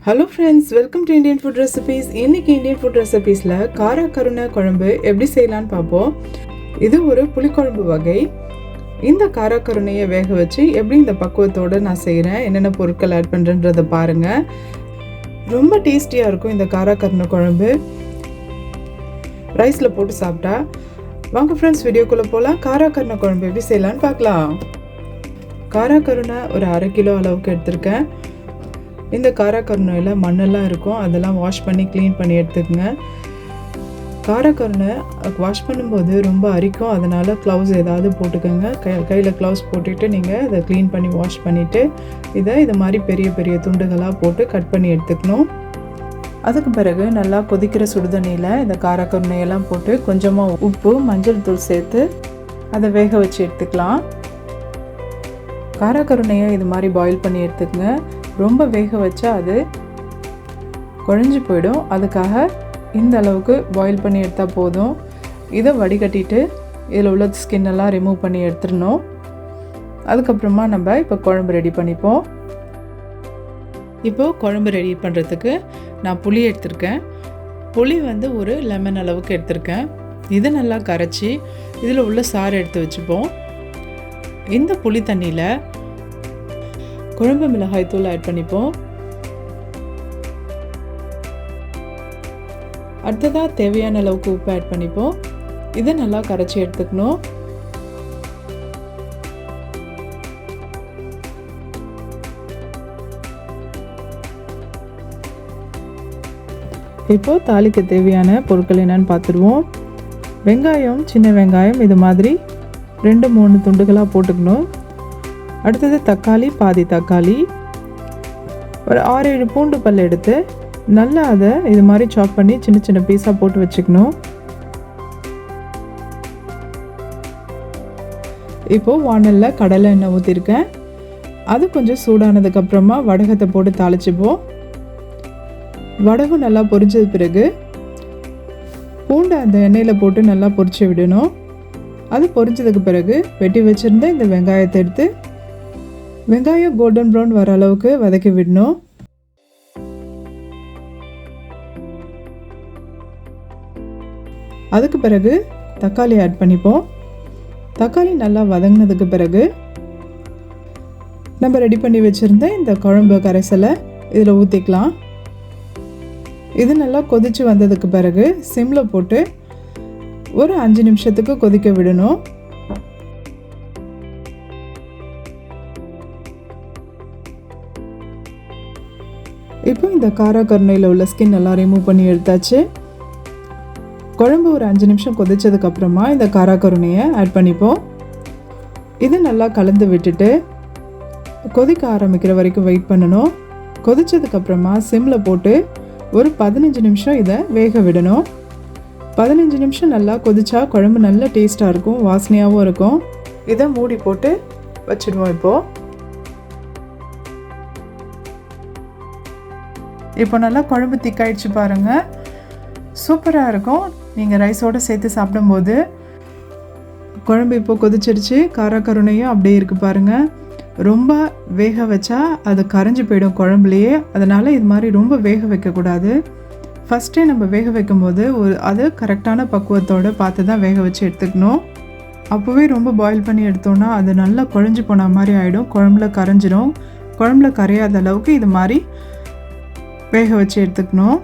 Hello friends, welcome to Indian food recipes. இன்றைக்கி Indian food ரெசிபீஸில் கருணை குழம்பு எப்படி செய்யலான்னு பார்ப்போம். இது ஒரு புளிக்குழம்பு வகை. இந்த கருணையை வேக வச்சு எப்படி இந்த பக்குவத்தோடு நான் செய்கிறேன், என்னென்ன பொருட்கள் ஆட் பண்ணுறேன்றதை பாருங்கள். ரொம்ப டேஸ்டியாக இருக்கும் இந்த கருணை குழம்பு. ரைஸில் போட்டு சாப்பிட்டா. வாங்க ஃப்ரெண்ட்ஸ், வீடியோக்குள்ளே போகலாம். கருணை குழம்பு எப்படி செய்யலான்னு பார்க்கலாம். கருணை ஒரு 1/2 கிலோ அளவுக்கு எடுத்திருக்கேன். இந்த கருணையில் மண்ணெல்லாம் இருக்கும், அதெல்லாம் வாஷ் பண்ணி க்ளீன் பண்ணி எடுத்துக்கோங்க. கருணை வாஷ் பண்ணும்போது ரொம்ப அரிக்கும், அதனால் க்ளவுஸ் ஏதாவது போட்டுக்கோங்க. கையில் க்ளவுஸ் போட்டுட்டு நீங்கள் அதை க்ளீன் பண்ணி வாஷ் பண்ணிவிட்டு இது மாதிரி பெரிய பெரிய துண்டுகளாக போட்டு கட் பண்ணி எடுத்துக்கணும். அதுக்கு பிறகு நல்லா கொதிக்கிற சுடுதண்ணியில் இந்த கருணையெல்லாம் போட்டு கொஞ்சமாக உப்பு, மஞ்சள் தூள் சேர்த்து அதை வேக வச்சு எடுத்துக்கலாம். கருணையை இது மாதிரி பாயில் பண்ணி எடுத்துக்கங்க. ரொம்ப வேக வச்சா அது குழஞ்சி போயிடும், அதுக்காக இந்த அளவுக்கு பாயில் பண்ணி எடுத்தால் போதும். இதை வடிகட்டிட்டு இதில் உள்ள ஸ்கின்னெல்லாம் ரிமூவ் பண்ணி எடுத்துடணும். அதுக்கப்புறமா நம்ம இப்போ குழம்பு ரெடி பண்ணிப்போம். இப்போது குழம்பு ரெடி பண்ணுறதுக்கு நான் புளி எடுத்திருக்கேன். புளி ஒரு லெமன் அளவுக்கு எடுத்திருக்கேன். இதை நல்லா கரைச்சி இதில் உள்ள சாறு எடுத்து வச்சுப்போம். இந்த புளி தண்ணியில் குழம்பு மிளகாய் தூள் ஆட் பண்ணிப்போம். அடுத்ததாக தேவையான அளவுக்கு உப்பு ஆட் பண்ணிப்போம். இதை நல்லா கரைச்சி எடுத்துக்கணும். இப்போது தாளிக்கு தேவையான பொருட்கள் என்னன்னு பார்த்துடுவோம். வெங்காயம், சின்ன வெங்காயம் இது மாதிரி 2-3 துண்டுகளாக போட்டுக்கணும். அடுத்தது தக்காளி, பாதி தக்காளி, ஒரு 6-7 பூண்டு பல் எடுத்து நல்லா அதை இது மாதிரி சாப் பண்ணி சின்ன சின்ன பீஸாக போட்டு வச்சுக்கணும். இப்போது வானலில் கடலை எண்ணெய் ஊற்றிருக்கேன். அது கொஞ்சம் சூடானதுக்கப்புறமா வடகத்தை போட்டு தாளிச்சுப்போம். வடகம் நல்லா பொரிச்சது பிறகு பூண்டை அந்த எண்ணெயில் போட்டு நல்லா பொரிச்சு விடணும். அது பொரிச்சதுக்கு பிறகு வெட்டி வச்சுருந்த இந்த வெங்காயத்தை எடுத்து வெங்காயம் கோல்டன் ப்ரௌன் வர அளவுக்கு வதக்கி விடணும். அதுக்கு பிறகு தக்காளி ஆட் பண்ணிப்போம். தக்காளி நல்லா வதங்கினதுக்கு பிறகு நம்ம ரெடி பண்ணி வச்சுருந்த இந்த குழம்பு கரைசலை இதில் ஊற்றிக்கலாம். இது நல்லா கொதித்து வந்ததுக்கு பிறகு சிம்மில் போட்டு ஒரு 5 நிமிஷத்துக்கு கொதிக்க விடணும். இப்போ இந்த கருணையில் உள்ள ஸ்கின் எல்லாம் ரிமூவ் பண்ணி எடுத்தாச்சு. குழம்பு ஒரு 5 நிமிஷம் கொதிச்சதுக்கப்புறமா இந்த கருணையை ஆட் பண்ணிப்போம். இது நல்லா கலந்து விட்டுட்டு கொதிக்க ஆரம்பிக்கிற வரைக்கும் வெயிட் பண்ணணும். கொதிச்சதுக்கப்புறமா சிம்மில் போட்டு ஒரு 15 நிமிஷம் இதை வேக விடணும். 15 நிமிஷம் நல்லா கொதிச்சா குழம்பு நல்ல டேஸ்ட்டாக இருக்கும், வாசனையாகவும் இருக்கும். இதை மூடி போட்டு வச்சுடுவோம். இப்போ நல்லா குழம்பு திக்காயிடுச்சு பாருங்கள், சூப்பராக இருக்கும். நீங்கள் ரைஸோடு சேர்த்து சாப்பிடும்போது குழம்பு இப்போ கொதிச்சிடுச்சு. கருணையும் அப்படியே இருக்குது பாருங்கள். ரொம்ப வேக வச்சா அது கரைஞ்சி போயிடும் குழம்புலையே, அதனால் இது மாதிரி ரொம்ப வேக வைக்கக்கூடாது. ஃபஸ்ட்டே நம்ம வேக வைக்கும்போது அது கரெக்டான பக்குவத்தோடு பார்த்து தான் வேக வச்சு எடுத்துக்கணும். அப்போவே ரொம்ப பாயில் பண்ணி எடுத்தோன்னா அது நல்லா குழஞ்சி போன மாதிரி ஆகிடும், குழம்புல கரைஞ்சிடும். குழம்புல கரையாத அளவுக்கு இது மாதிரி வேக வச்சு எடுத்துக்கணும்.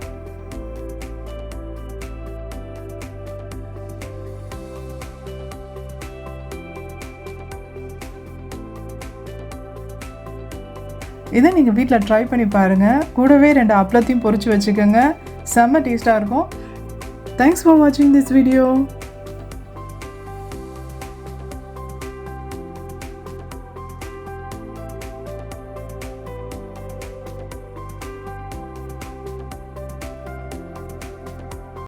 இதை நீங்கள் வீட்டில் ட்ரை பண்ணி பாருங்கள். கூடவே 2 அப்பளத்தையும் பொரிச்சு வச்சுக்கோங்க, செம்ம டேஸ்ட்டாக இருக்கும். தேங்க்ஸ் ஃபார் வாட்சிங் திஸ் வீடியோ.